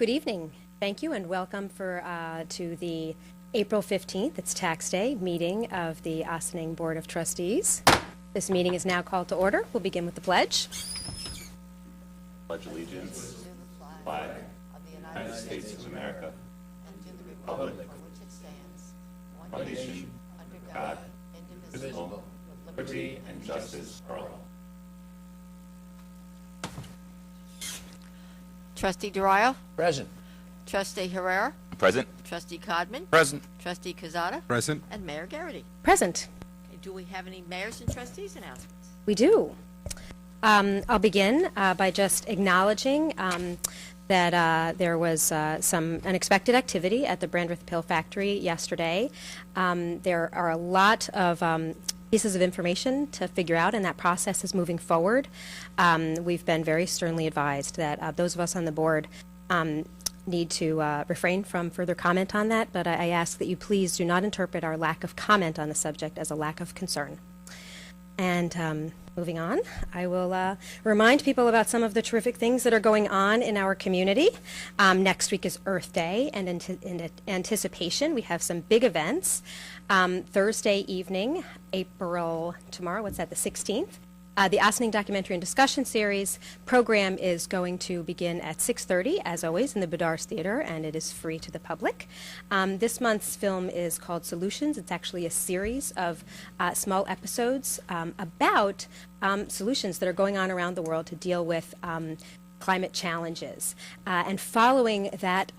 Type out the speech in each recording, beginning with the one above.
Good evening. Thank you and welcome to the April 15th, it's tax day, meeting of the Ossining Board of Trustees. This meeting is now called to order. We'll begin with the pledge. Pledge allegiance to the flag of the United States of America and to the republic for which it stands, one nation, under God, indivisible, with liberty and justice for all. Trustee DeRio? Present. Trustee Herrera? Present. Trustee Codman? Present. Trustee Quezada? Present. And Mayor Garrity. Present. Okay, do we have any mayors and trustees announcements? We do. I'll begin by just acknowledging that there was some unexpected activity at the Brandreth Pill Factory yesterday. There are a lot of pieces of information to figure out, and that process is moving forward. We've been very sternly advised that those of us on the board need to refrain from further comment on that, but I ask that you please do not interpret our lack of comment on the subject as a lack of concern. And moving on, I will remind people about some of the terrific things that are going on in our community. Next week is Earth Day, and in anticipation, we have some big events. Thursday evening, tomorrow, what's that, the 16th? The Ossining Documentary and Discussion Series program is going to begin at 6:30, as always, in the Bedars Theater, and it is free to the public. This month's film is called Solutions. It's actually a series of small episodes about solutions that are going on around the world to deal with climate challenges. And following that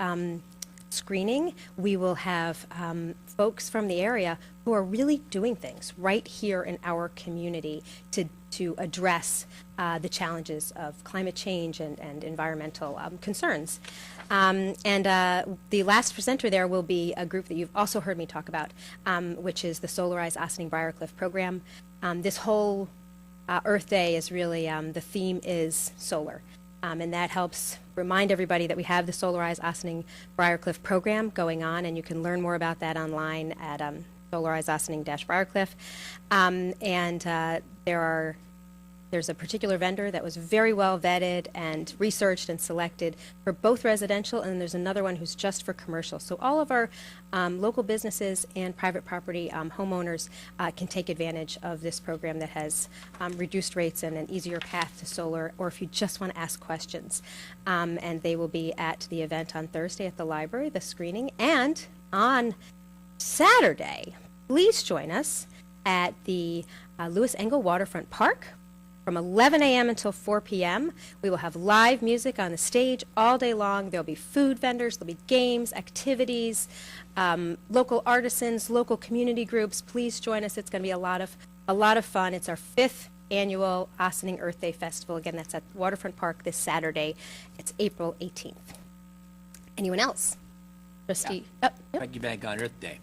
screening, we will have folks from the area who are really doing things right here in our community to address the challenges of climate change and environmental concerns. And the last presenter there will be a group that you've also heard me talk about, which is the Solarize Ossining Briarcliff program. This whole Earth Day is really, the theme is solar. And that helps remind everybody that we have the Solarize Ossining Briarcliff program going on, and you can learn more about that online at Solarize Ossining-Briarcliff. There's a particular vendor that was very well vetted and researched and selected for both residential, and there's another one who's just for commercial. So all of our local businesses and private property homeowners can take advantage of this program that has reduced rates and an easier path to solar, or if you just want to ask questions. And they will be at the event on Thursday at the library, the screening, and on Saturday, please join us at the Lewis Engel Waterfront Park. From 11 a.m. until 4 p.m., we will have live music on the stage all day long. There'll be food vendors, there'll be games, activities, local artisans, local community groups. Please join us. It's going to be a lot of fun. It's our 5th annual Ossining Earth Day Festival. Again, that's at Waterfront Park this Saturday. It's April 18th. Anyone else? Trustee? Yeah. Oh, yep. Thank you, Bank on Earth Day.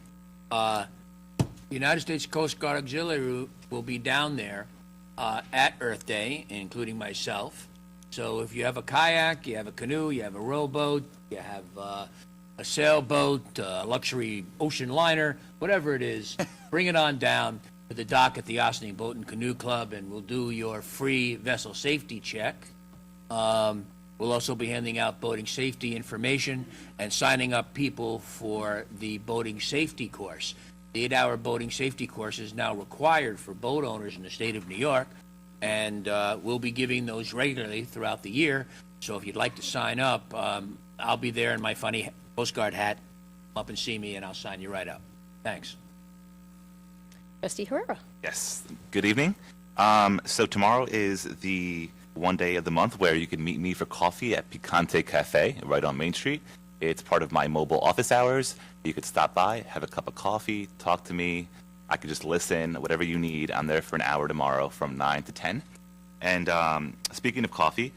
United States Coast Guard Auxiliary will be down there at Earth Day, including myself. So if you have a kayak, you have a canoe, you have a rowboat, you have a sailboat, a luxury ocean liner, whatever it is, bring it on down to the dock at the Ossining Boat and Canoe Club, and we'll do your free vessel safety check. We'll also be handing out boating safety information and signing up people for the boating safety course. The 8-hour boating safety course is now required for boat owners in the state of New York, and we'll be giving those regularly throughout the year. So if you'd like to sign up, I'll be there in my funny Coast Guard hat. Come up and see me, and I'll sign you right up. Thanks. Trustee Herrera. Yes. Good evening. So tomorrow is the one day of the month where you can meet me for coffee at Picante Cafe right on Main Street. It's part of my mobile office hours. You could stop by, have a cup of coffee, talk to me. I could just listen, whatever you need. I'm there for an hour tomorrow from 9 to 10. And speaking of coffee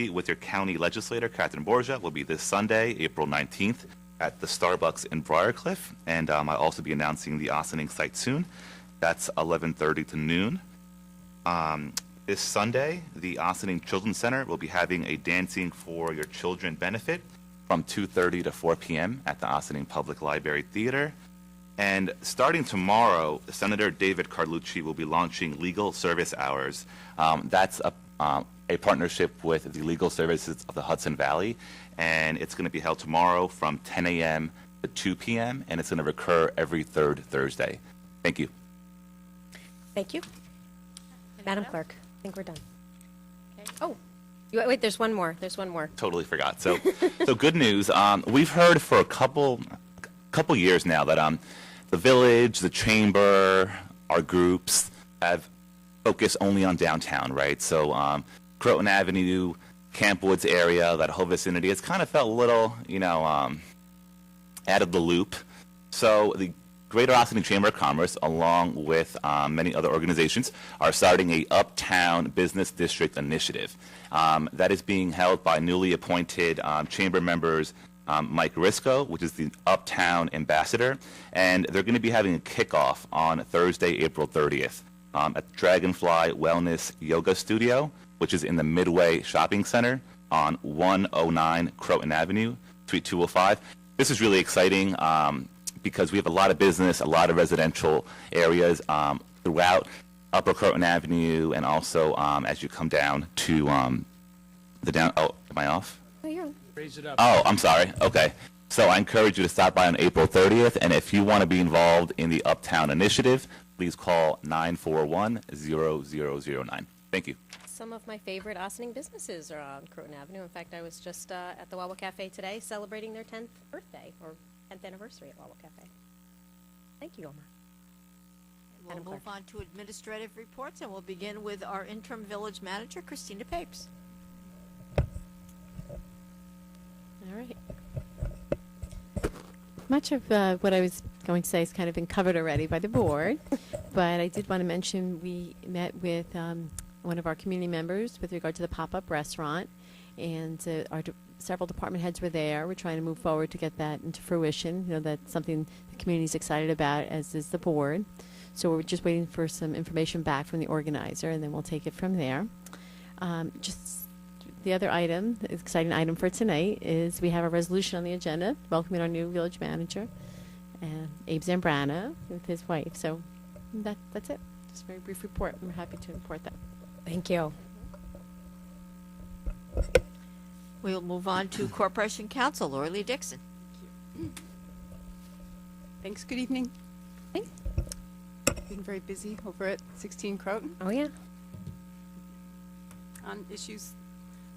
with your county legislator, Catherine Borgia, will be this Sunday, April 19th, at the Starbucks in Briarcliff. And I'll also be announcing the Ossining site soon. That's 11:30 to noon. This Sunday, the Ossining Children's Center will be having a Dancing for Your Children benefit from 2:30 to 4 p.m. at the Ossining Public Library Theater. And starting tomorrow, Senator David Carlucci will be launching legal service hours. That's a a partnership with the Legal Services of the Hudson Valley, and it's going to be held tomorrow from 10 a.m. to 2 p.m., and it's going to recur every third Thursday. Thank you. Thank you. Madam else? Clerk, I think we're done. Okay. Oh, wait, there's one more. There's one more. Totally forgot. So, so good news. We've heard for a couple years now that the village, the chamber, our groups have focused only on downtown, right? So, Croton Avenue, Camp Woods area, that whole vicinity, it's kind of felt a little, out of the loop. So the Greater Austin Chamber of Commerce, along with many other organizations, are starting a Uptown Business District initiative that is being held by newly appointed chamber members Mike Risco, which is the Uptown Ambassador, and they're going to be having a kickoff on Thursday, April 30th at Dragonfly Wellness Yoga Studio, which is in the Midway Shopping Center on 109 Croton Avenue, Suite 205. This is really exciting because we have a lot of business, a lot of residential areas throughout Upper Croton Avenue, and also as you come down to the down. Oh, am I off? Oh, you're on. Raise it up. Oh, I'm sorry. Okay. So I encourage you to stop by on April 30th, and if you want to be involved in the Uptown Initiative, please call 941-0009. Thank you. Some of my favorite Austining businesses are on Croton Avenue. In fact, I was just at the Wawa Cafe today celebrating their 10th birthday or 10th anniversary at Wawa Cafe. Thank you, Omar. We'll Madam move Clerk. on to administrative reports, and we'll begin with our interim village manager, Christina Papes. All right. Much of what I was going to say has kind of been covered already by the board, but I did want to mention we met with one of our community members with regard to the pop-up restaurant, and several department heads were there. We're trying to move forward to get that into fruition. You know, that's something the community is excited about, as is the board. So we're just waiting for some information back from the organizer, and then we'll take it from there. Just the other item, the exciting item for tonight, is we have a resolution on the agenda welcoming our new village manager, Abe Zambrana, with his wife. So that's it. Just a very brief report. We're happy to report that. Thank you. We'll move on to Corporation Counsel, Lori Lee Dixon. Thanks. Good evening. Thanks. Being very busy over at 16 Croton Oh, yeah. on issues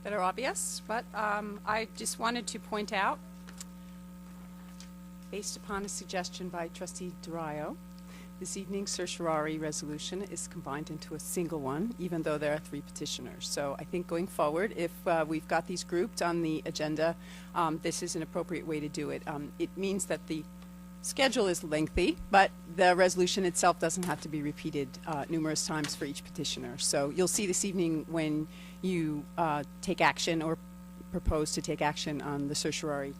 that are obvious, but I just wanted to point out, based upon a suggestion by Trustee Durayo, this evening's certiorari resolution is combined into a single one, even though there are 3 petitioners. So I think going forward, if we've got these grouped on the agenda, this is an appropriate way to do it. It means that the schedule is lengthy, but the resolution itself doesn't have to be repeated numerous times for each petitioner. So you'll see this evening when you take action or propose to take action on the certiorari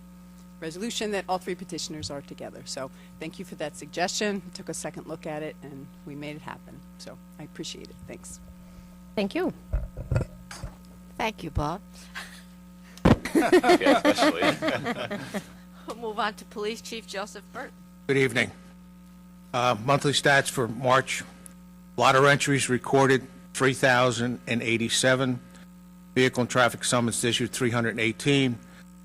resolution that all 3 petitioners are together. So thank you for that suggestion. Took a second look at it and we made it happen. So I appreciate it. Thanks. Thank you. Thank you, Bob. Yeah, especially. We'll move on to Police Chief Joseph Burton. Good evening. Monthly stats for March. A lot of entries recorded, 3,087. Vehicle and traffic summons issued, 318.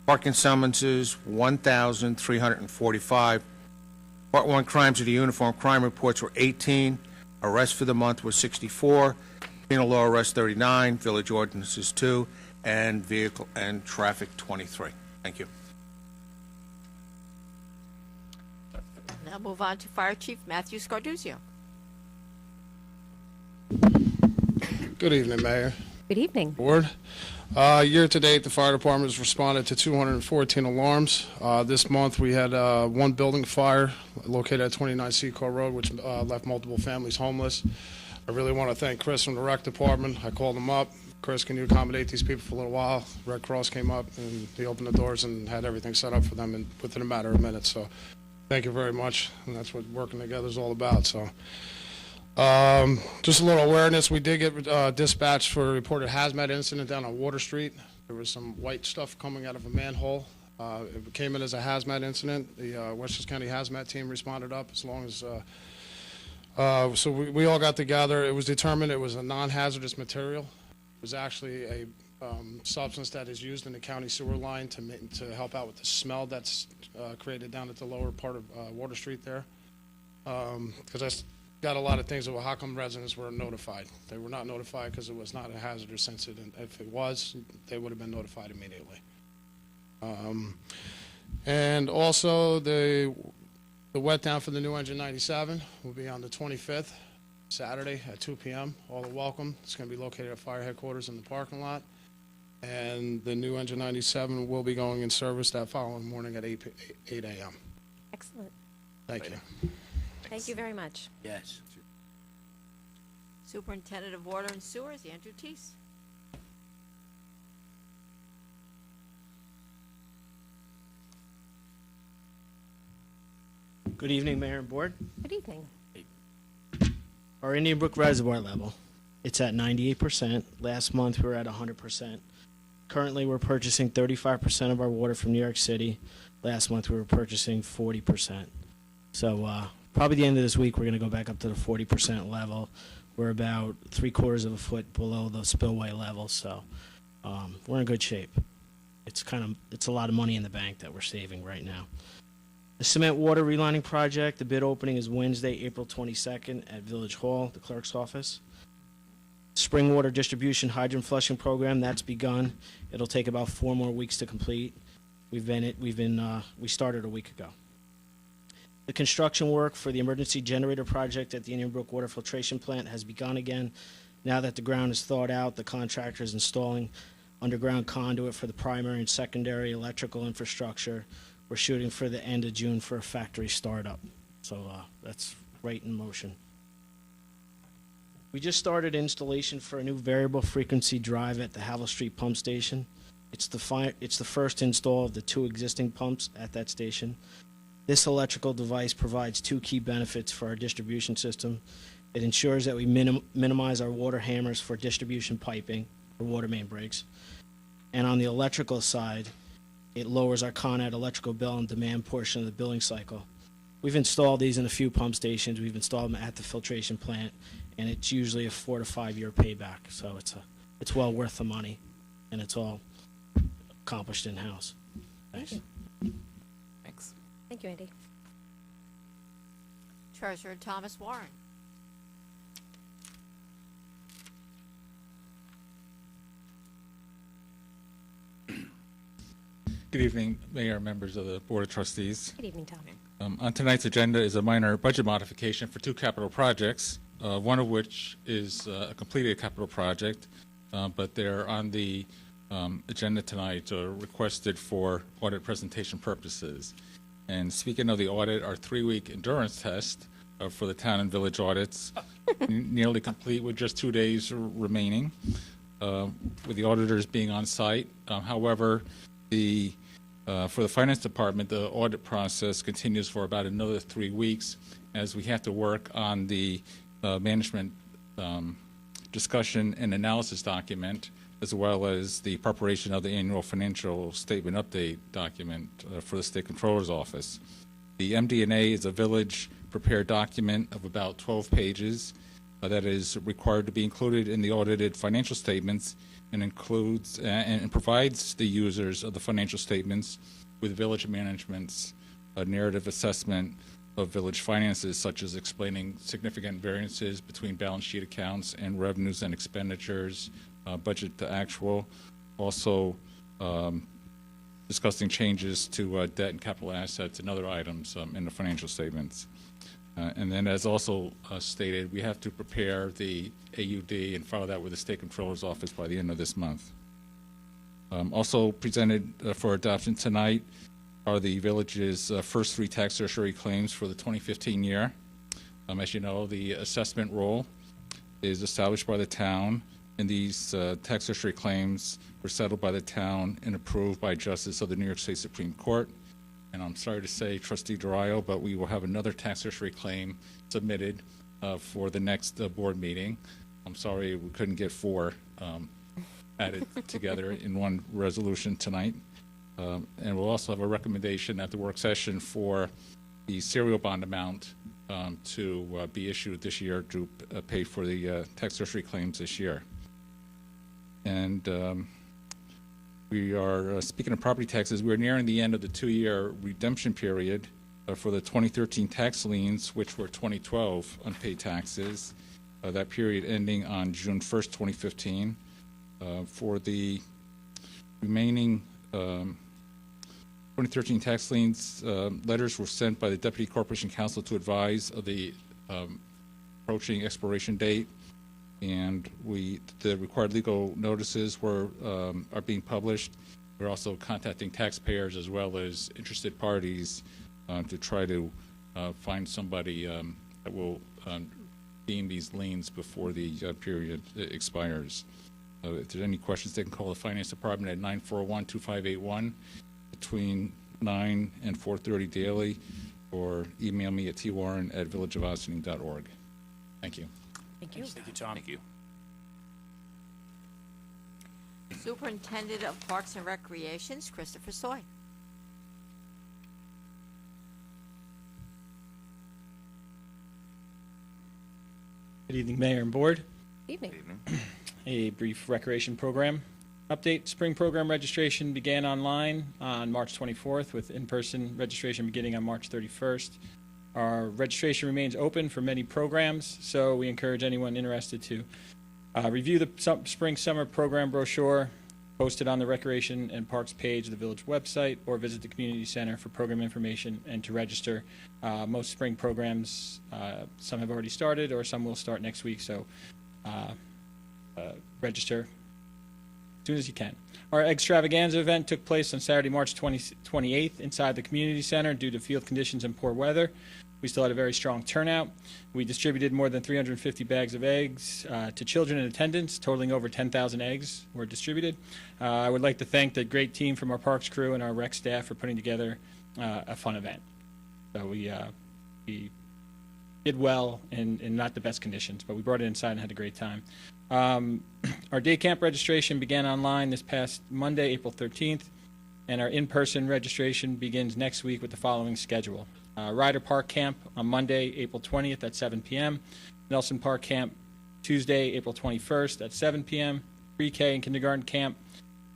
Parking summonses, 1,345. Part 1 crimes of the uniform crime reports were 18. Arrests for the month were 64. Penal law arrests 39. Village ordinances 2. And vehicle and traffic 23. Thank you. Now move on to Fire Chief Matthew Scarduzio. Good evening, Mayor. Good evening. Board. Year to date, the fire department has responded to 214 alarms. This month, we had one building fire located at 29 Secor Road, which left multiple families homeless. I really want to thank Chris from the rec department. I called him up. Chris, can you accommodate these people for a little while? Red Cross came up and he opened the doors and had everything set up for them within a matter of minutes. So thank you very much. And that's what working together is all about. So just a little awareness. We did get dispatched for a reported hazmat incident down on Water Street. There was some white stuff coming out of a manhole. It came in as a hazmat incident. The Westchester County hazmat team responded up as long as so we all got together. It was determined it was a non-hazardous material. was actually a substance that is used in the county sewer line to help out with the smell that's created down at the lower part of Water Street there. Because I got a lot of things about how come residents were notified. They were not notified because it was not a hazardous incident. If it was, they would have been notified immediately. And also the wet down for the new engine 97 will be on the 25th, Saturday at 2 p.m. All are welcome. It's going to be located at fire headquarters in the parking lot. And the new engine 97 will be going in service that following morning at 8 a.m. Excellent. Thank you. Thank you very much. Yes. Superintendent of Water and Sewers, Andrew Teese. Good evening, Mayor and Board. Good evening. Our Indian Brook Reservoir level, it's at 98%. Last month, we were at 100%. Currently, we're purchasing 35% of our water from New York City. Last month, we were purchasing 40%. So probably the end of this week, we're going to go back up to the 40% level. We're about 3/4 of a foot below the spillway level, so we're in good shape. It's a lot of money in the bank that we're saving right now. The cement water relining project, the bid opening is Wednesday, April 22nd at Village Hall, the clerk's office. Spring water distribution hydrant flushing program, that's begun. It'll take about 4 more weeks to complete. We started a week ago. The construction work for the emergency generator project at the Indian Brook Water Filtration Plant has begun again. Now that the ground is thawed out, the contractor is installing underground conduit for the primary and secondary electrical infrastructure. We're shooting for the end of June for a factory startup. So that's right in motion. We just started installation for a new variable frequency drive at the Havel Street pump station. It's the first install of the 2 existing pumps at that station. This electrical device provides 2 key benefits for our distribution system. It ensures that we minimize our water hammers for distribution piping or water main breaks. And on the electrical side, it lowers our Con Ed electrical bill and demand portion of the billing cycle. We've installed these in a few pump stations. We've installed them at the filtration plant, and it's usually a 4 to 5 year payback. So it's well worth the money, and it's all accomplished in-house. Thanks. Thanks. Thank you, Andy. Treasurer Thomas Warren. Good evening, Mayor and members of the Board of Trustees. Good evening, Tom. On tonight's agenda is a minor budget modification for 2 capital projects, one of which is a completed capital project, but they're on the agenda tonight requested for audit presentation purposes. And speaking of the audit, our 3-week endurance test for the town and village audits nearly complete with just 2 days remaining, with the auditors being on site. However, for the finance department, the audit process continues for about another 3 weeks as we have to work on the management discussion and analysis document, as well as the preparation of the annual financial statement update document for the State Controller's Office. The MD&A is a village prepared document of about 12 pages that is required to be included in the audited financial statements and includes and provides the users of the financial statements with village management's narrative assessment of village finances, such as explaining significant variances between balance sheet accounts and revenues and expenditures, budget to actual, also discussing changes to debt and capital assets and other items in the financial statements. And then, as also stated, we have to prepare the AUD and file that with the State Controller's Office by the end of this month. Also presented for adoption tonight are the village's first 3 tax certiorari claims for the 2015 year. As you know, the assessment roll is established by the town, and these tax certiorari claims were settled by the town and approved by Justice of the New York State Supreme Court. And I'm sorry to say, Trustee Durayo, but we will have another tax certiorari claim submitted for the next board meeting. I'm sorry we couldn't get 4 added together in one resolution tonight. And we'll also have a recommendation at the work session for the serial bond amount to be issued this year to pay for the tax certiorari claims this year. And we are, speaking of property taxes, we're nearing the end of the 2-year redemption period for the 2013 tax liens, which were 2012 unpaid taxes. That period ending on June 1st, 2015. For the remaining 2013 tax liens, letters were sent by the Deputy Corporation Counsel to advise of the approaching expiration date, and the required legal notices are being published. We're also contacting taxpayers as well as interested parties to try to find somebody that will deem these liens before the period expires. If there's any questions, they can call the Finance Department at 941-2581 between 9 and 4:30 daily, or email me at twarren@villageofossining.org. Thank you. Thank you. Thank you, Tom. Thank you. Superintendent of Parks and Recreations, Christopher Soy. Good evening, Mayor and Board. Evening. A brief recreation program update. Spring program registration began online on March 24th, with in-person registration beginning on March 31st. Our registration remains open for many programs, so we encourage anyone interested to review the spring-summer program brochure posted on the Recreation and Parks page of the Village website, or visit the Community Center for program information and to register. Most spring programs, some have already started, or some will start next week, so register as soon as you can. Our extravaganza event took place on Saturday, March 28th inside the Community Center due to field conditions and poor weather. We still had a very strong turnout. We distributed more than 350 bags of eggs to children in attendance, totaling over 10,000 eggs were distributed. I would like to thank the great team from our parks crew and our rec staff for putting together a fun event. So we did well in not the best conditions, but we brought it inside and had a great time. Our day camp registration began online this past Monday, April 13th, and our in-person registration begins next week with the following schedule. Ryder Park Camp on Monday, April 20th at 7 p.m. Nelson Park Camp Tuesday, April 21st at 7 p.m. Pre-K and Kindergarten Camp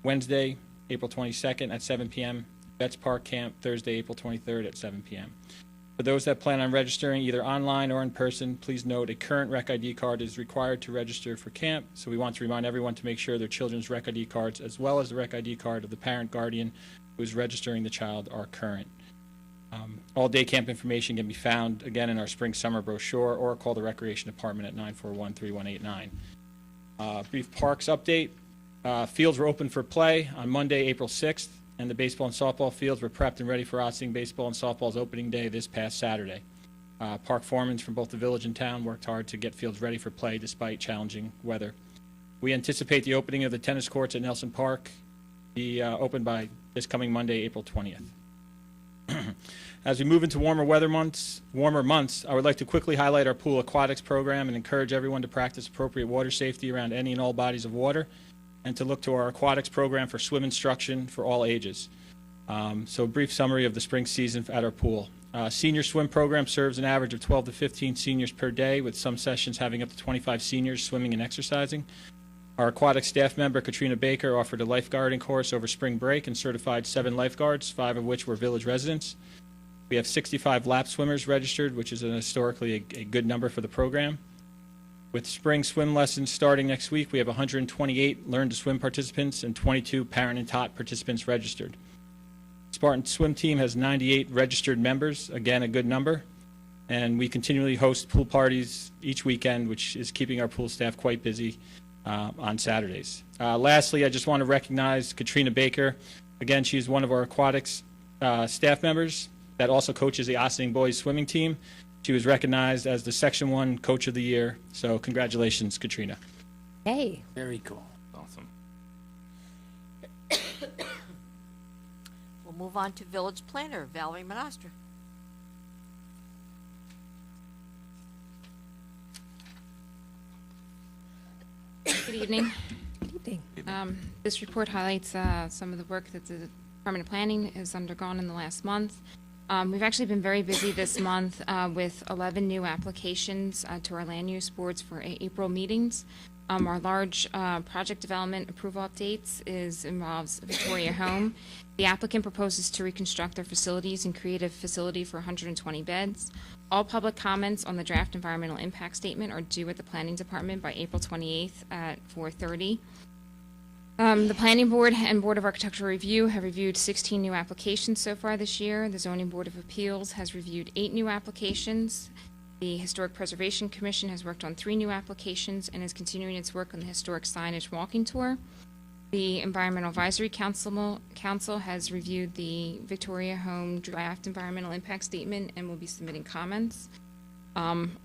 Wednesday, April 22nd at 7 p.m. Vets Park Camp Thursday, April 23rd at 7 p.m. For those that plan on registering either online or in person, please note a current Rec ID card is required to register for camp, so we want to remind everyone to make sure their children's Rec ID cards, as well as the Rec ID card of the parent guardian who is registering the child, are current. All day camp information can be found, again, in our spring-summer brochure, or call the Recreation Department at 941-3189. Brief parks update. Fields were open for play on Monday, April 6th, and the baseball and softball fields were prepped and ready for Ossining Baseball and Softball's opening day this past Saturday. Park foremen from both the village and town worked hard to get fields ready for play despite challenging weather. We anticipate the opening of the tennis courts at Nelson Park be opened by this coming Monday, April 20th. As we move into warmer months, I would like to quickly highlight our pool aquatics program and encourage everyone to practice appropriate water safety around any and all bodies of water, and to look to our aquatics program for swim instruction for all ages. So a brief summary of the spring season at our pool. Senior swim program serves an average of 12 to 15 seniors per day, with some sessions having up to 25 seniors swimming and exercising. Our aquatic staff member, Katrina Baker, offered a lifeguarding course over spring break and certified 7 lifeguards, 5 of which were village residents. We have 65 lap swimmers registered, which is historically a good number for the program. With spring swim lessons starting next week, we have 128 Learn to Swim participants and 22 Parent and Tot participants registered. Spartan Swim Team has 98 registered members, again a good number, and we continually host pool parties each weekend, which is keeping our pool staff quite busy on Saturdays. Lastly, I just want to recognize Katrina Baker. Again, she's one of our aquatics staff members that also coaches the Ossining Boys swimming team. She was recognized as the Section 1 Coach of the Year, so congratulations, Katrina. Hey. Very cool. Awesome. We'll move on to Village Planner, Valerie Monastra. Good evening. Good evening. This report highlights some of the work that the Department of Planning has undergone in the last month. We've actually been very busy this month with 11 new applications to our land use boards for April meetings. Our large project development approval updates involves Victoria Home. The applicant proposes to reconstruct their facilities and create a facility for 120 beds. All public comments on the draft environmental impact statement are due at the Planning Department by April 28th at 4:30. The Planning Board and Board of Architectural Review have reviewed 16 new applications so far this year. The Zoning Board of Appeals has reviewed 8 new applications. The Historic Preservation Commission has worked on 3 new applications and is continuing its work on the historic signage walking tour. The Environmental Advisory Council has reviewed the Victoria Home draft environmental impact statement and will be submitting comments.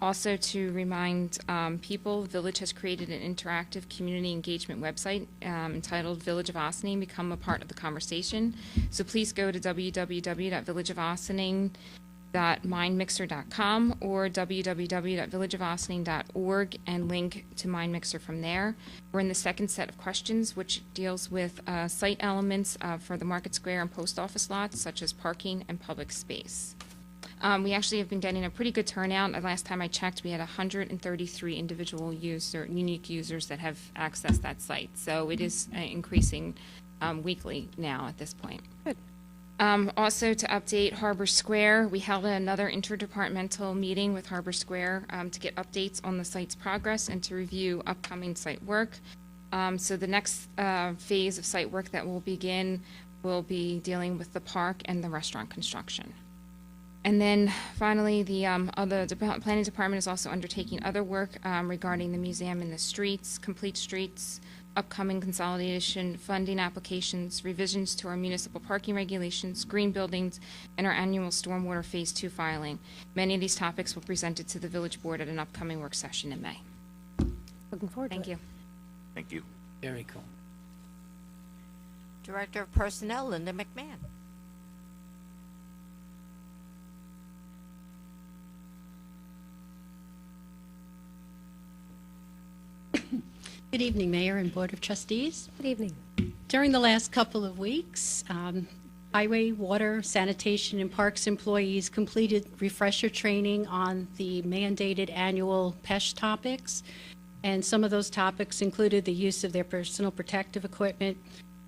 Also to remind people, the Village has created an interactive community engagement website entitled Village of Ossining, Become a Part of the Conversation. So please go to www.villageofossining.mindmixer.com or www.villageofossining.org and link to MindMixer from there. We're in the second set of questions, which deals with site elements for the Market Square and post office lots, such as parking and public space. We actually have been getting a pretty good turnout. Last time I checked, we had 133 individual unique users that have accessed that site. So it is increasing weekly now at this point. Good. Also to update Harbor Square, we held another interdepartmental meeting with Harbor Square to get updates on the site's progress and to review upcoming site work. So the next phase of site work that will begin will be dealing with the park and the restaurant construction. And then finally, the planning department is also undertaking other work regarding the museum and the streets, complete streets, upcoming consolidation funding applications, revisions to our municipal parking regulations, green buildings, and our annual stormwater phase 2 filing. Many of these topics will be presented to the village board at an upcoming work session in May. Looking forward Thank to it. you. Thank you. Very cool. Director of Personnel, Linda McMahon. Good evening, Mayor and Board of Trustees. Good evening. During the last couple of weeks, highway, water, sanitation, and parks employees completed refresher training on the mandated annual PESH topics. And some of those topics included the use of their personal protective equipment.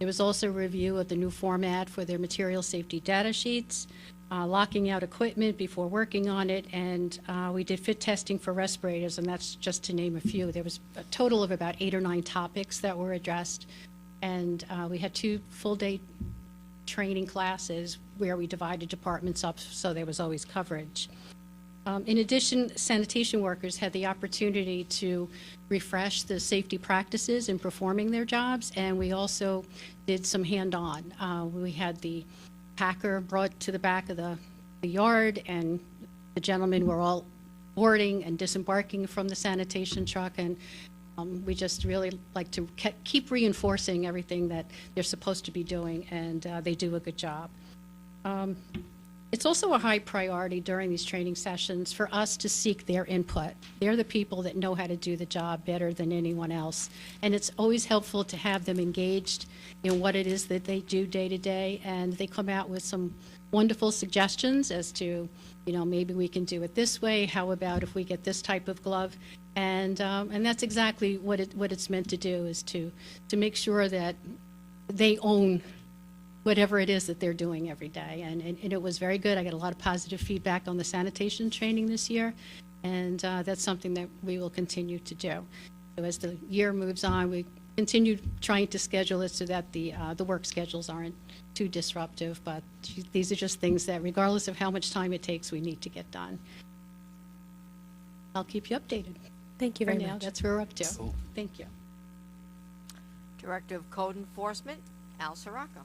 There was also a review of the new format for their material safety data sheets, locking out equipment before working on it, and we did fit testing for respirators, and that's just to name a few. There was a total of about 8 or 9 topics that were addressed, and we had 2 full-day training classes where we divided departments up so there was always coverage. In addition, sanitation workers had the opportunity to refresh the safety practices in performing their jobs, and we also did some hand-on. We had the packer brought to the back of the yard, and the gentlemen were all boarding and disembarking from the sanitation truck, and we just really like to keep reinforcing everything that they're supposed to be doing, and they do a good job. It's also a high priority during these training sessions for us to seek their input. They're the people that know how to do the job better than anyone else. And it's always helpful to have them engaged in what it is that they do day to day. And they come out with some wonderful suggestions as to, you know, maybe we can do it this way. How about if we get this type of glove? And that's exactly what it's meant to do, is to make sure that they own whatever it is that they're doing every day. And it was very good. I got a lot of positive feedback on the sanitation training this year, and that's something that we will continue to do. So as the year moves on, we continue trying to schedule it so that the work schedules aren't too disruptive, but these are just things that, regardless of how much time it takes, we need to get done. I'll keep you updated. Thank you very For now, much. that's where we're up to. Cool. Thank you. Director of Code Enforcement, Al Sirocco.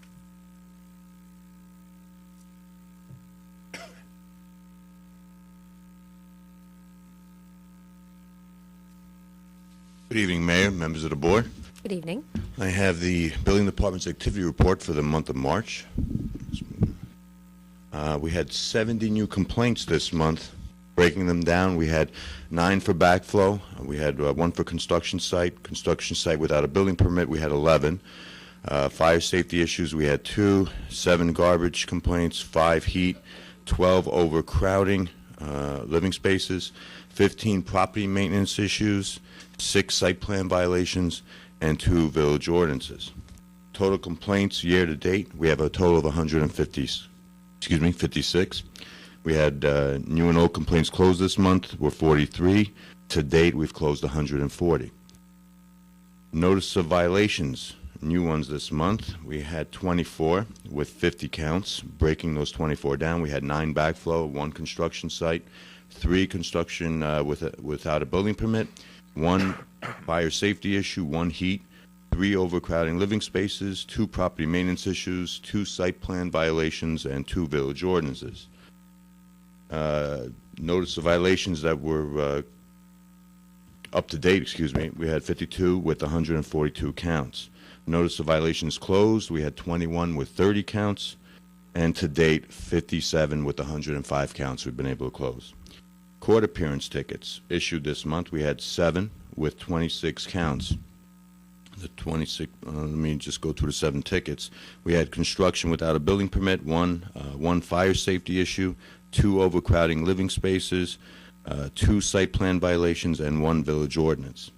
Good evening, Mayor, members of the board. Good evening. I have the Building Department's activity report for the month of March. We had 70 new complaints this month. Breaking them down, we had 9 for backflow. We had 1 for construction site without a building permit, we had 11. Fire safety issues, we had 2. 7 garbage complaints, 5 heat, 12 overcrowding, living spaces, 15 property maintenance issues, 6 site plan violations, and 2 village ordinances. Total complaints year to date, we have a total of 56. We had new and old complaints closed this month were 43. To date, we've closed 140. Notice of violations, new ones this month. We had 24 with 50 counts. Breaking those 24 down, we had 9 backflow, 1 construction site, 3 construction without a building permit, 1 fire safety issue, 1 heat, 3 overcrowding living spaces, 2 property maintenance issues, 2 site plan violations, and 2 village ordinances. Notice of violations that were up to date, we had 52 with 142 counts. Notice of violations closed, we had 21 with 30 counts, and to date, 57 with 105 counts we've been able to close. Court appearance tickets issued this month, we had 7 with 26 counts. The 26, let me just go through the 7 tickets. We had construction without a building permit, 1 fire safety issue, 2 overcrowding living spaces, 2 site plan violations, and 1 village ordinance.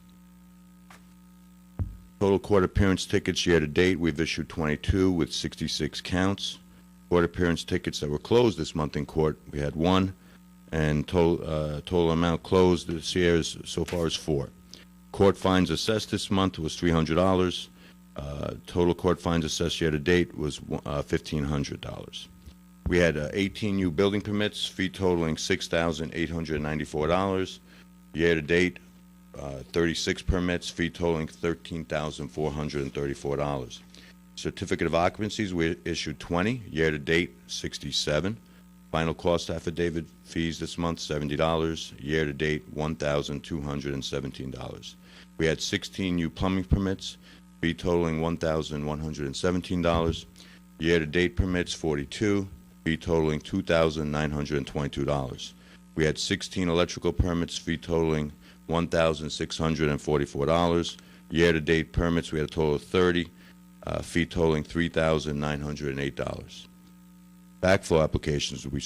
Total court appearance tickets year to date, we've issued 22 with 66 counts. Court appearance tickets that were closed this month in court, we had 1, and total amount closed this year so far is 4. Court fines assessed this month was $300. Total court fines assessed year to date was $1,500. We had 18 new building permits, fee totaling $6,894. Year to date, 36 permits, fee totaling $13,434. Certificate of occupancies, we issued 20. Year to date, 67. Final cost affidavit fees this month, $70. Year to date, $1,217. We had 16 new plumbing permits, fee totaling $1,117. Year to date permits, 42. Fee totaling $2,922. We had 16 electrical permits, fee totaling $1,644. Year-to-date permits, we had a total of 30, fee totaling $3,908. Backflow applications, we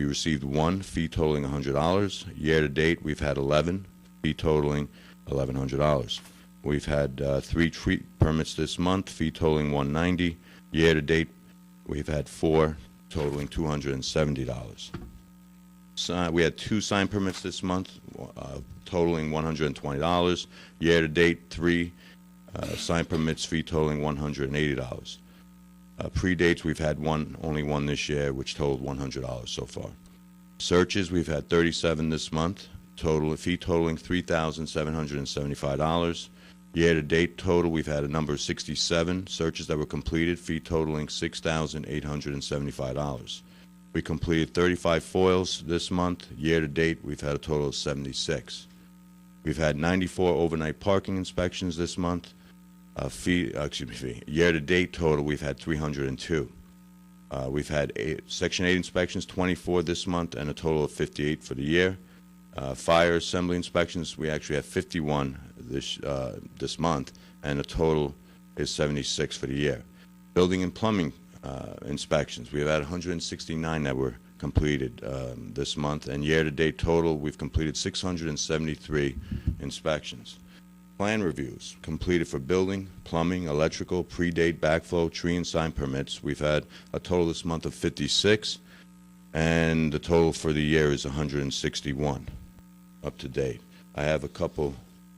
received 1, fee totaling $100. Year-to-date, we've had 11, fee totaling $1,100. We've had 3 tree permits this month, fee totaling $190. Year-to-date, we've had 4, totaling $270. We had 2 sign permits this month, totaling $120. Year-to-date, 3 sign permits, fee totaling $180. Predates, we've had only one this year, which totaled $100 so far. Searches, we've had 37 this month, fee totaling $3,775. Year-to-date total, we've had a number of 67 searches that were completed, fee totaling $6,875. We completed 35 foils this month. Year-to-date, we've had a total of 76. We've had 94 overnight parking inspections this month. Year-to-date total, we've had 302. We've had Section 8 inspections, 24 this month, and a total of 58 for the year. Fire assembly inspections, we actually have 51 this month, and the total is 76 for the year. Building and plumbing inspections, we have had 169 that were completed this month, and year-to-date total, we've completed 673 inspections. Plan reviews completed for building, plumbing, electrical, predate, backflow, tree and sign permits. We've had a total this month of 56, and the total for the year is 161 up to date. I have a couple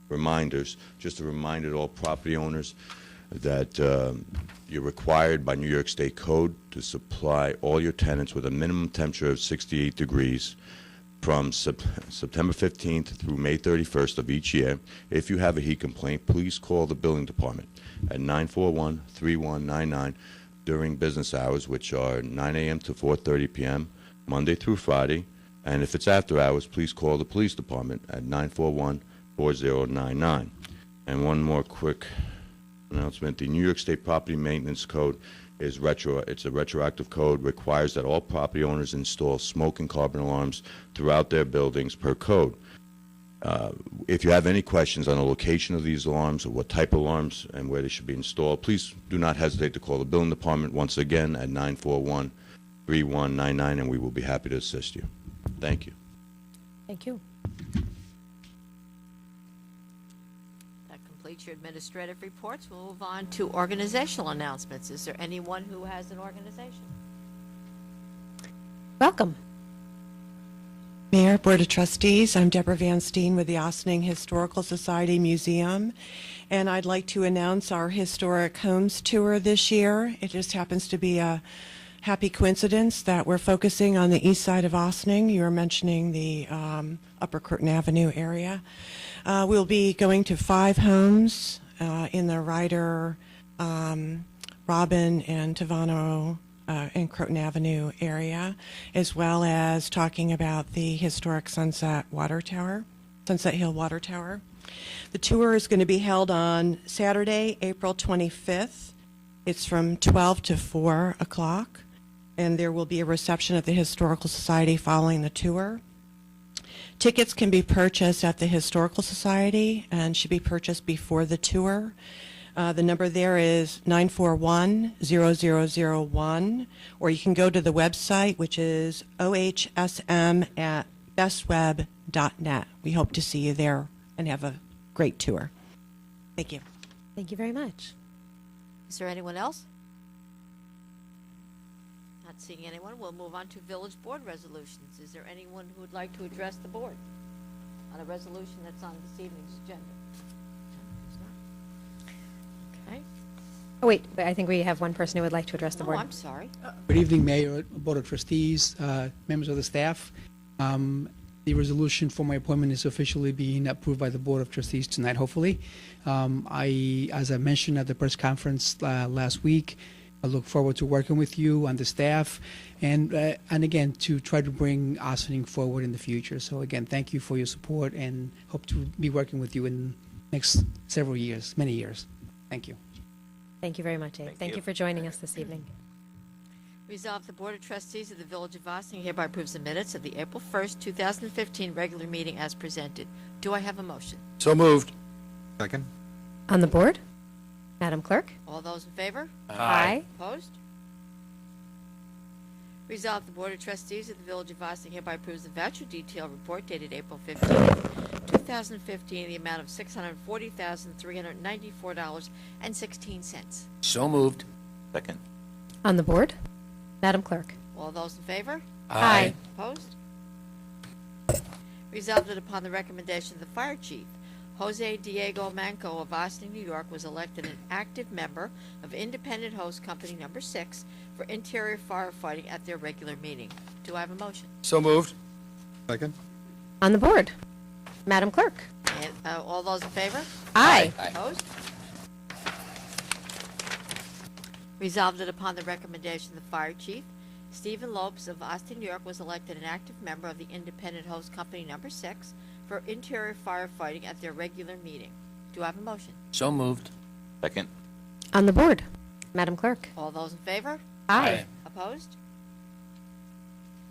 reminders, just a reminder to all property owners that you're required by New York State Code to supply all your tenants with a minimum temperature of 68 degrees from September 15th through May 31st of each year. If you have a heat complaint, please call the building department at 941-3199 during business hours, which are 9 a.m. to 4:30 p.m., Monday through Friday. And if it's after hours, please call the police department at 941-4099. And one more quick announcement. The New York State Property Maintenance Code is it's a retroactive code, requires that all property owners install smoke and carbon alarms throughout their buildings per code. If you have any questions on the location of these alarms or what type of alarms and where they should be installed, please do not hesitate to call the building department once again at 941-3199, and we will be happy to assist you. Thank you. Thank you. That completes your administrative reports. We'll move on to organizational announcements. Is there anyone who has an organization? Welcome. Mayor, Board of Trustees, I'm Deborah Van Steen with the Ossining Historical Society Museum, and I'd like to announce our Historic Homes Tour this year. It just happens to be a happy coincidence that we're focusing on the east side of Ossining. You were mentioning the Upper Curtin Avenue area. We'll be going to 5 homes in the Ryder, Robin, and Tavano and Croton Avenue area, as well as talking about the historic Sunset Hill Water Tower. The tour is going to be held on Saturday, April 25th. It's from 12 to 4 o'clock, and there will be a reception at the Historical Society following the tour. Tickets can be purchased at the Historical Society and should be purchased before the tour. The number there is 941-0001, or you can go to the website, which is ohsm@bestweb.net. We hope to see you there and have a great tour. Thank you. Thank you very much. Is there anyone else? Not seeing anyone. We'll move on to village board resolutions. Is there anyone who would like to address the board on a resolution that's on this evening's agenda? Okay. Oh, wait, I think we have one person who would like to address the board. Oh, I'm sorry. Good evening, Mayor, Board of Trustees, members of the staff. The resolution for my appointment is officially being approved by the Board of Trustees tonight, hopefully. As I mentioned at the press conference last week, I look forward to working with you and the staff, and again, to try to bring Ossining forward in the future. So again, thank you for your support, and hope to be working with you in next several years, many years. Thank you. Thank you very much, Abe. Thank you for joining us this evening. Resolved, the Board of Trustees of the Village of Ossining hereby approves the minutes of the April 1st, 2015 regular meeting as presented. Do I have a motion? So moved. Second. On the board, Madam Clerk? All those in favor? Aye. Opposed? Resolved, the Board of Trustees of the Village of Ossining hereby approves the voucher detail report dated April 15th, 2015, in the amount of $640,394.16. So moved. Second. On the board, Madam Clerk? All those in favor? Aye. Opposed? Resolved that upon the recommendation of the Fire Chief, Jose Diego Manco of Ossining, New York, was elected an active member of Independent Host Company Number 6 for interior firefighting at their regular meeting. Do I have a motion? So moved. Second. On the board, Madam Clerk? And, all those in favor? Aye. Opposed? Resolved that upon the recommendation of the Fire Chief, Stephen Lopes of Austin, New York, was elected an active member of the Independent Host Company Number 6 for interior firefighting at their regular meeting. Do I have a motion? So moved. Second. On the board, Madam Clerk? All those in favor? Aye. Opposed?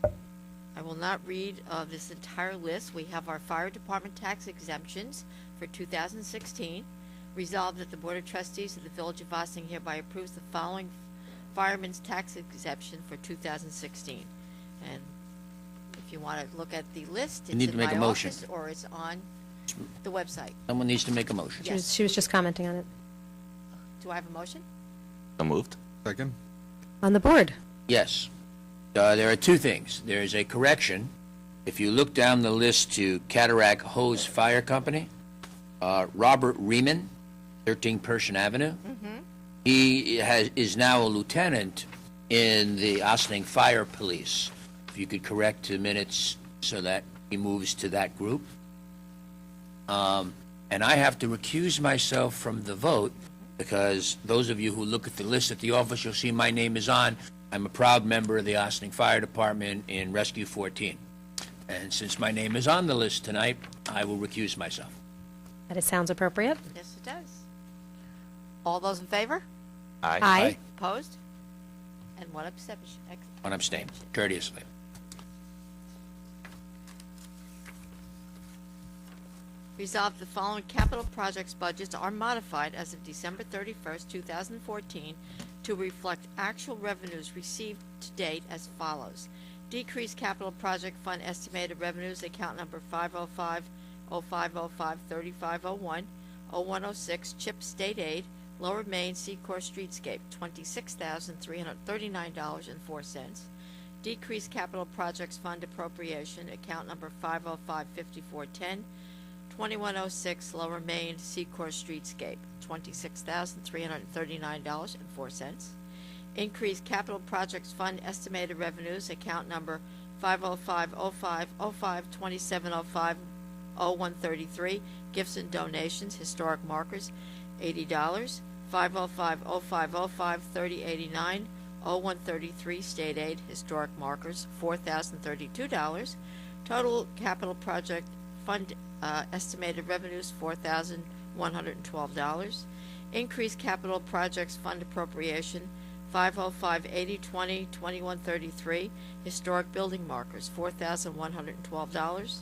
I will not read this entire list. We have our fire department tax exemptions for 2016. Resolved that the Board of Trustees of the Village of Ossining hereby approves the following fireman's tax exemption for 2016. And if you want to look at the list, it's need to in make my a motion. office or it's on the website. Someone needs to make a motion. Yes. She was just commenting on it. Do I have a motion? So moved. Second. On the board, Yes. There are two things. There is a correction. If you look down the list to Cataract Hose Fire Company, Robert Riemann, 13 Pershing Avenue, he is now a lieutenant in the Ossining Fire Police. If you could correct the minutes so that he moves to that group. And I have to recuse myself from the vote because those of you who look at the list at the office, you'll see my name is on. I'm a proud member of the Ossining Fire Department in Rescue 14. And since my name is on the list tonight, I will recuse myself. that it sounds appropriate. Yes, it does. All those in favor? Aye. Aye. Opposed? And one abstention. One abstain, courteously. Resolved the following capital projects budgets are modified as of December 31st, 2014 to reflect actual revenues received to date as follows. Decrease capital project fund estimated revenues, account number 505-0505-3501, 0106, CHIP state aid, Lower Main Secor Streetscape, $26,339.04. Decrease capital projects fund appropriation, account number 505-5410, 2106, Lower Main Secor Streetscape, $26,339.04. Increase capital projects fund estimated revenues, account number 505-05-05-2705-0133, gifts and donations, historic markers, $80. 505-05-05-3089, 0133, state aid, historic markers, $4,032. Total capital project fund estimated revenues, $4,112. Increase capital projects fund appropriation, 505-8020-2133, historic building markers, $4,112.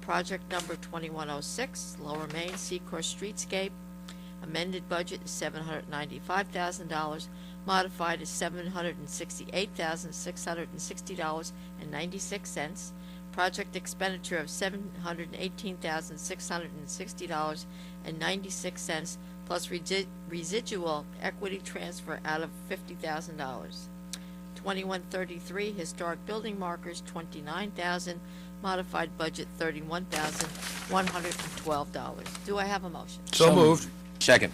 Project number 2106, Lower Main Secor Streetscape, amended budget is $795,000, modified is $768,660.96. Project expenditure of $718,660.96 plus residual equity transfer out of $50,000. 2133 historic building markers, $29,000, modified budget $31,112. Do I have a motion? So moved. Second.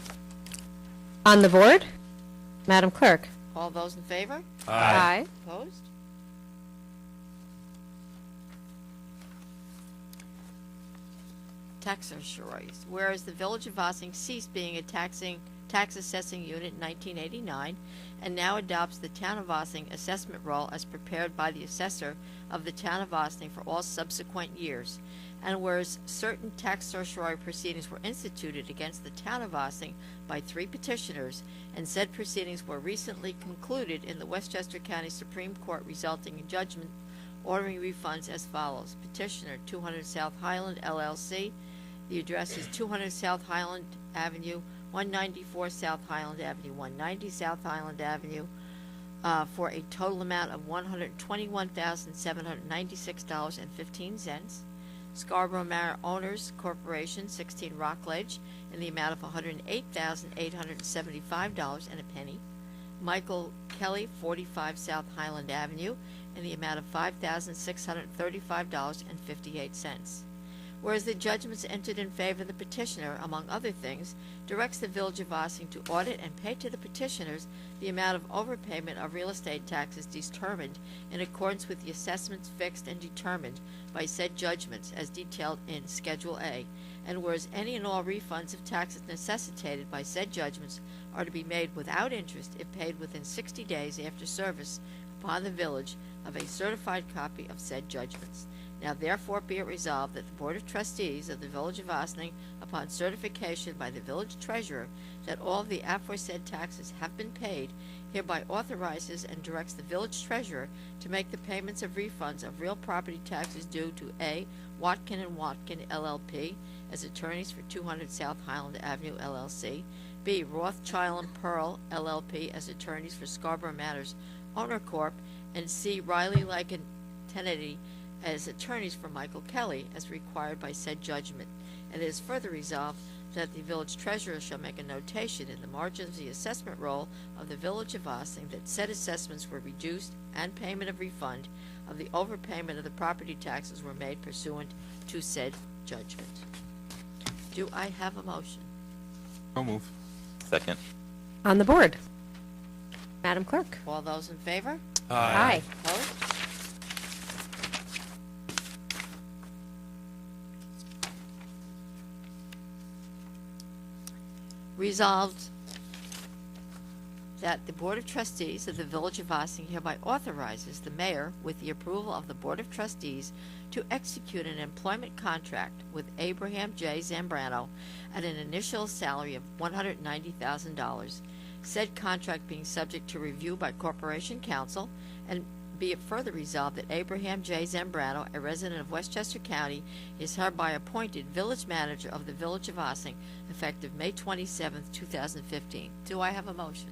On the board, Madam Clerk? All those in favor? Aye. Opposed? Tax surcharges. Whereas the Village of Ossing ceased being a tax assessing unit in 1989 and now adopts the Town of Ossing assessment roll as prepared by the assessor of the Town of Ossing for all subsequent years. And whereas certain tax certiorari proceedings were instituted against the Town of Ossing by 3 petitioners, and said proceedings were recently concluded in the Westchester County Supreme Court, resulting in judgment ordering refunds as follows. Petitioner, 200 South Highland, LLC. The address is 200 South Highland Avenue, 194 South Highland Avenue, 190 South Highland Avenue, for a total amount of $121,796.15. Scarborough Manor Owners Corporation, 16 Rockledge, in the amount of $108,875 and a penny. Michael Kelly, 45 South Highland Avenue, in the amount of $5,635.58. Whereas the judgments entered in favor of the petitioner, among other things, directs the Village of Ossing to audit and pay to the petitioners the amount of overpayment of real estate taxes determined in accordance with the assessments fixed and determined by said judgments as detailed in Schedule A, and whereas any and all refunds of taxes necessitated by said judgments are to be made without interest if paid within 60 days after service upon the village of a certified copy of said judgments. Now therefore be it resolved that the Board of Trustees of the Village of Ossing, upon certification by the village treasurer that all of the aforesaid taxes have been paid, hereby authorizes and directs the village treasurer to make the payments of refunds of real property taxes due to A. Watkin & Watkin, LLP, as attorneys for 200 South Highland Avenue, LLC, B. Rothschild & Pearl, LLP, as attorneys for Scarborough Manors Owner Corp., and C. Riley Like & Tenety, as attorneys for Michael Kelly, as required by said judgment. And it is further resolved that the village treasurer shall make a notation in the margin of the assessment roll of the Village of Ossing that said assessments were reduced and payment of refund of the overpayment of the property taxes were made pursuant to said judgment. Do I have a motion? So moved. Second. On the board, Madam Clerk? All those in favor? Aye. Opposed? Resolved that the Board of Trustees of the Village of Ossing hereby authorizes the mayor, with the approval of the Board of Trustees, to execute an employment contract with Abraham J. Zambrano at an initial salary of $190,000, said contract being subject to review by Corporation Counsel, and be it further resolved that Abraham J. Zambrano, a resident of Westchester County, is hereby appointed village manager of the Village of Ossing, effective May 27, 2015. Do I have a motion?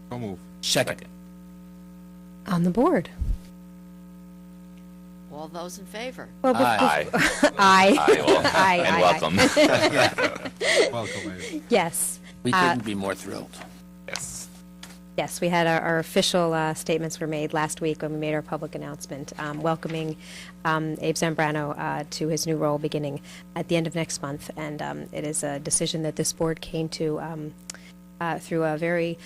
So moved. Second. On the board, All those in favor? Well, Aye. Aye. Aye, well, Aye, and aye, welcome. aye. Yes. We couldn't be more thrilled. Yes. Yes, we had our official statements were made last week when we made our public announcement welcoming Abe Zambrano to his new role beginning at the end of next month. And it is a decision that this board came to through a very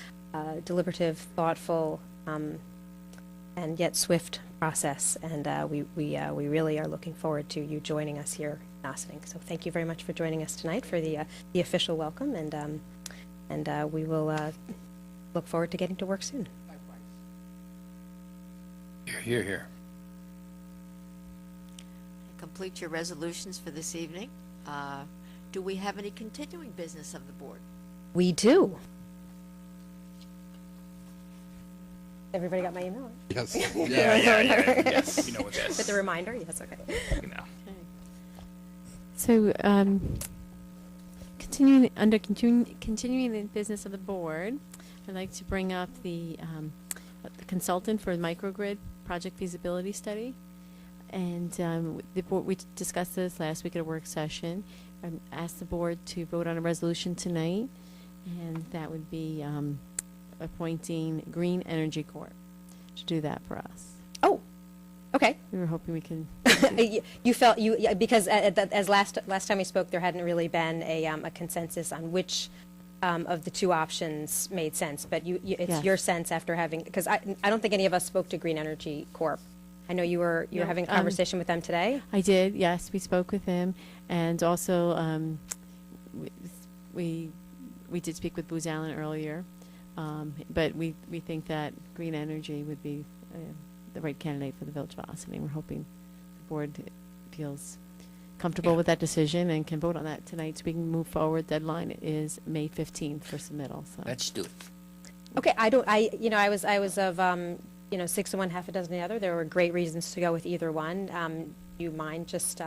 deliberative, thoughtful, and yet swift process. And we really are looking forward to you joining us here in Ossining. So thank you very much for joining us tonight for the official welcome. And we will look forward to getting to work soon. Here, here. Complete your resolutions for this evening. Do we have any continuing business of the board? We do. Everybody got my email? Yes. Yes. You know what With the reminder? Yes, okay. You know. So, continuing the business of the board, I'd like to bring up the consultant for the microgrid project feasibility study. And the board, we discussed this last week at a work session. Asked the board to vote on a resolution tonight, and that would be appointing Green Energy Corp to do that for us. Oh, okay. We were hoping we can. You felt because as last time we spoke, there hadn't really been a consensus on which of the two options made sense. But it's Yes. your sense after having, because I don't think any of us spoke to Green Energy Corp. I know you were having a conversation with them today. I did. Yes, we spoke with him, and also we did speak with Booz Allen earlier. But we think that Green Energy would be the right candidate for the Village of Ossining. We're hoping the board feels comfortable with that decision and can vote on that tonight so we can move forward. Deadline is May 15th for submittal. So. Let's do it. Okay, I was of 6 of one, half a dozen of the other. There were great reasons to go with either one. Do you mind just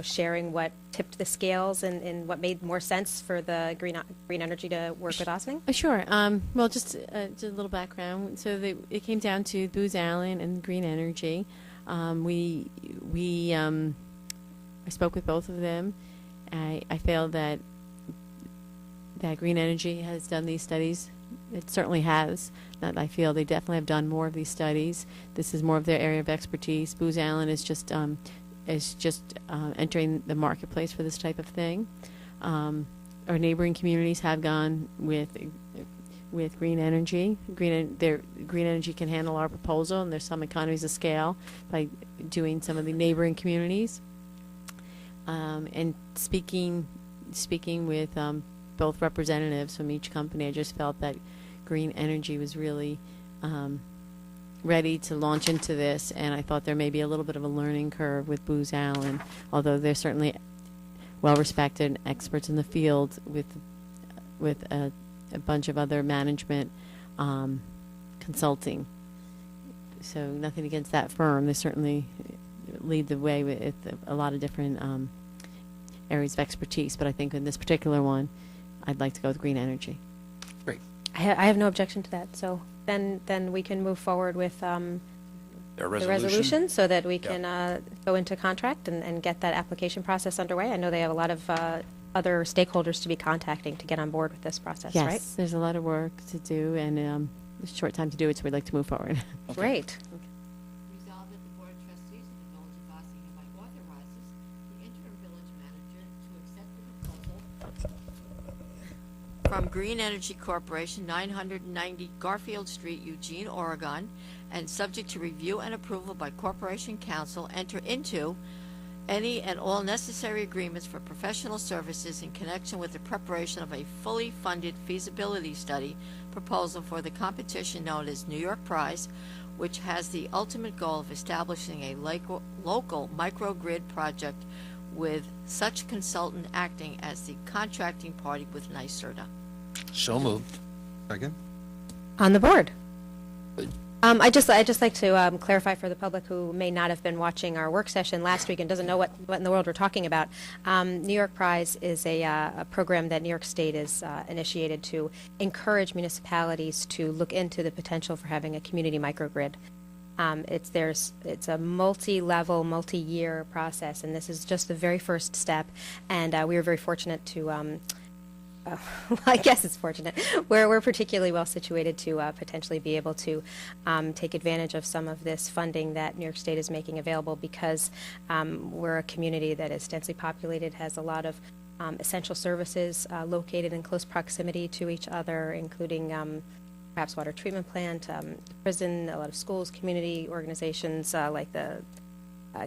sharing what tipped the scales and what made more sense for the Green Energy to work with Ossining? Sure. Well, just a little background. So it came down to Booz Allen and Green Energy. I spoke with both of them. I feel that Green Energy has done these studies. It certainly has. That I feel they definitely have done more of these studies. This is more of their area of expertise. Booz Allen is just entering the marketplace for this type of thing. Our neighboring communities have gone with Green Energy. Green Energy can handle our proposal, and there's some economies of scale by doing some of the neighboring communities. And speaking with both representatives from each company, I just felt that Green Energy was really ready to launch into this, and I thought there may be a little bit of a learning curve with Booz Allen, although they're certainly well-respected experts in the field with a bunch of other management consulting. So nothing against that firm. They certainly lead the way with a lot of different areas of expertise, but I think in this particular one, I'd like to go with Green Energy. Great. I have no objection to that. So then we can move forward with the resolution so that we can go into contract and get that application process underway. I know they have a lot of other stakeholders to be contacting to get on board with this process, Yes, right? there's a lot of work to do, and a short time to do it, so we'd like to move forward. Great. Resolved that the Board of Trustees of the Village of Ossining hereby authorizes the interim village manager to accept the proposal from Green Energy Corporation, 990 Garfield Street, Eugene, Oregon, and subject to review and approval by Corporation Council, enter into any and all necessary agreements for professional services in connection with the preparation of a fully funded feasibility study proposal for the competition known as New York Prize, which has the ultimate goal of establishing a local microgrid project with such consultant acting as the contracting party with NYSERDA. So moved. Second? On the board. I just like to clarify for the public who may not have been watching our work session last week and doesn't know what in the world we're talking about. New York Prize is a program that New York State has initiated to encourage municipalities to look into the potential for having a community microgrid. It's a multi-level, multi-year process, and this is just the very first step. And we were very fortunate to. Well, I guess it's fortunate. We're particularly well situated to potentially be able to take advantage of some of this funding that New York State is making available, because we're a community that is densely populated, has a lot of essential services located in close proximity to each other, including perhaps water treatment plant, prison, a lot of schools, community organizations like the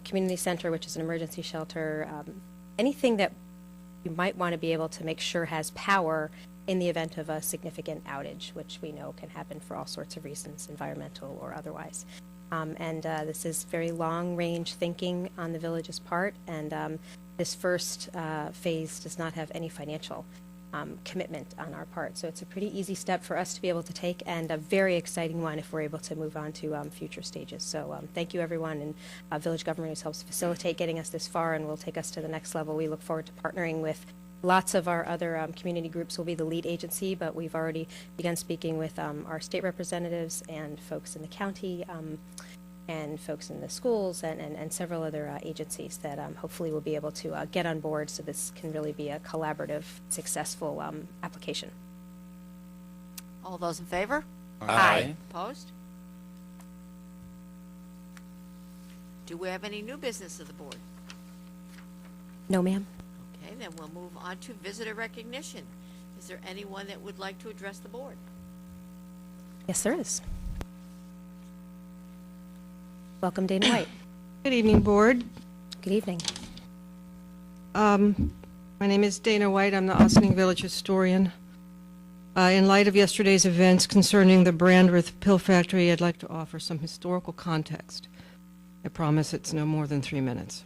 community center, which is an emergency shelter, anything that you might want to be able to make sure has power in the event of a significant outage, which we know can happen for all sorts of reasons, environmental or otherwise. This is very long-range thinking on the village's part, and this first phase does not have any financial commitment on our part. So it's a pretty easy step for us to be able to take, and a very exciting one if we're able to move on to future stages. So thank you, everyone, and village government who helps facilitate getting us this far and will take us to the next level. We look forward to partnering with lots of our other community groups. Will be the lead agency, but we've already begun speaking with our state representatives and folks in the county and folks in the schools and several other agencies that hopefully will be able to get on board, so this can really be a collaborative, successful application. All those in favor? Aye. Opposed? Do we have any new business of the board? No, ma'am. Okay, then we'll move on to visitor recognition. Is there anyone that would like to address the board? Yes, there is. Welcome, Dana White. Good evening, Board. Good evening. My name is Dana White. I'm the Ossining Village historian. In light of yesterday's events concerning the Brandreth Pill Factory, I'd like to offer some historical context. I promise it's no more than 3 minutes.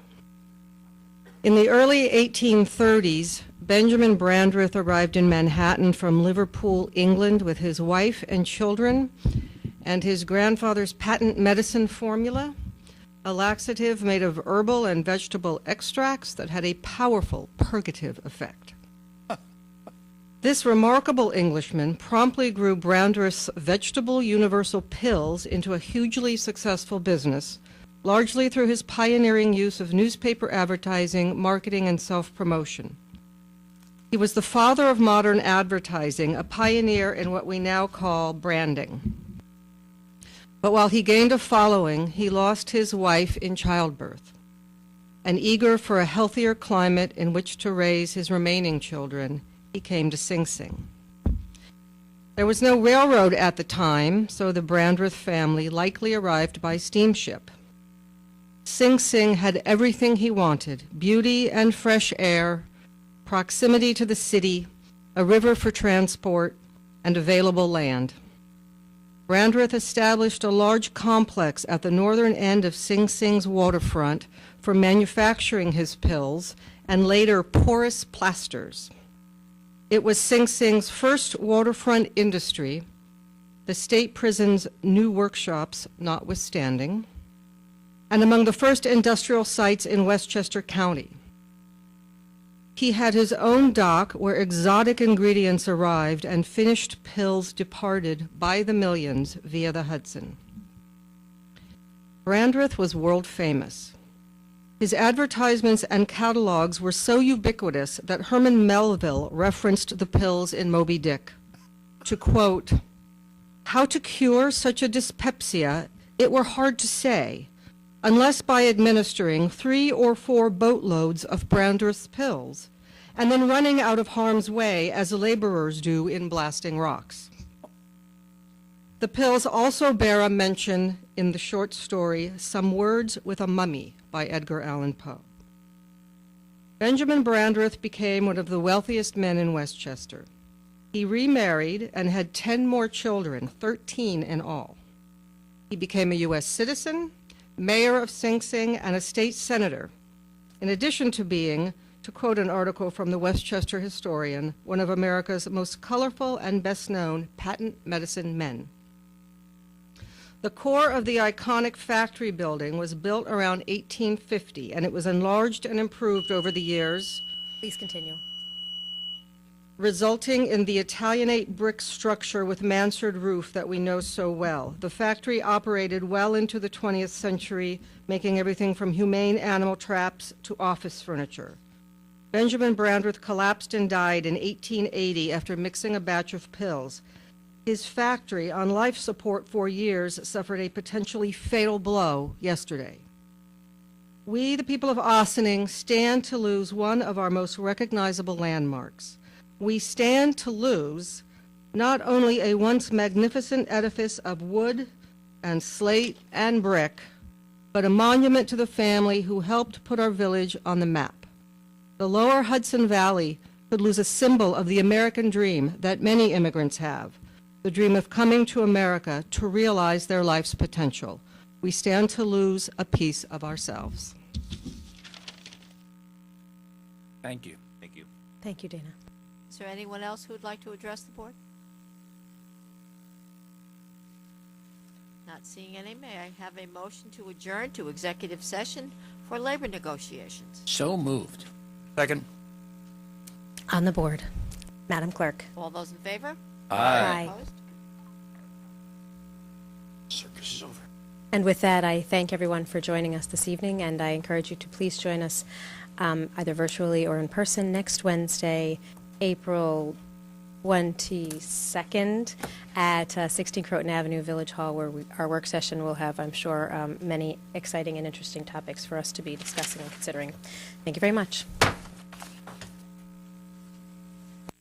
In the early 1830s, Benjamin Brandreth arrived in Manhattan from Liverpool, England, with his wife and children, and his grandfather's patent medicine formula, a laxative made of herbal and vegetable extracts that had a powerful purgative effect. This remarkable Englishman promptly grew Brandreth's vegetable universal pills into a hugely successful business, largely through his pioneering use of newspaper advertising, marketing, and self-promotion. He was the father of modern advertising, a pioneer in what we now call branding. But while he gained a following, he lost his wife in childbirth. And eager for a healthier climate in which to raise his remaining children, he came to Sing Sing. There was no railroad at the time, so the Brandreth family likely arrived by steamship. Sing Sing had everything he wanted: beauty and fresh air, proximity to the city, a river for transport, and available land. Brandreth established a large complex at the northern end of Sing Sing's waterfront for manufacturing his pills and later porous plasters. It was Sing Sing's first waterfront industry, the state prison's new workshops notwithstanding, and among the first industrial sites in Westchester County. He had his own dock where exotic ingredients arrived and finished pills departed by the millions via the Hudson. Brandreth was world famous. His advertisements and catalogs were so ubiquitous that Herman Melville referenced the pills in Moby Dick to quote, "How to cure such a dyspepsia, it were hard to say, unless by administering 3 or 4 boatloads of Brandreth's pills, and then running out of harm's way as laborers do in blasting rocks." The pills also bear a mention in the short story Some Words with a Mummy by Edgar Allan Poe. Benjamin Brandreth became one of the wealthiest men in Westchester. He remarried and had 10 more children, 13 in all. He became a U.S. citizen, mayor of Sing Sing, and a state senator, in addition to being, to quote an article from the Westchester Historian, one of America's most colorful and best-known patent medicine men. The core of the iconic factory building was built around 1850, and it was enlarged and improved over the years. Please continue. resulting in the Italianate brick structure with mansard roof that we know so well. The factory operated well into the 20th century, making everything from humane animal traps to office furniture. Benjamin Brandreth collapsed and died in 1880 after mixing a batch of pills. His factory, on life support for years, suffered a potentially fatal blow yesterday. We, the people of Ossining, stand to lose one of our most recognizable landmarks. We stand to lose not only a once magnificent edifice of wood and slate and brick, but a monument to the family who helped put our village on the map. The lower Hudson Valley could lose a symbol of the American dream that many immigrants have, the dream of coming to America to realize their life's potential. We stand to lose a piece of ourselves. Thank you. Thank you. Thank you, Dana. Is there anyone else who would like to address the board? Not seeing any, may I have a motion to adjourn to executive session for labor negotiations? So moved. Second. On the board, Madam Clerk. All those in favor? Aye. Opposed? Circus is over. And with that, I thank everyone for joining us this evening, and I encourage you to please join us either virtually or in person next Wednesday, April 22nd at 16 Croton Avenue, Village Hall, where our work session will have, I'm sure, many exciting and interesting topics for us to be discussing and considering. Thank you very much.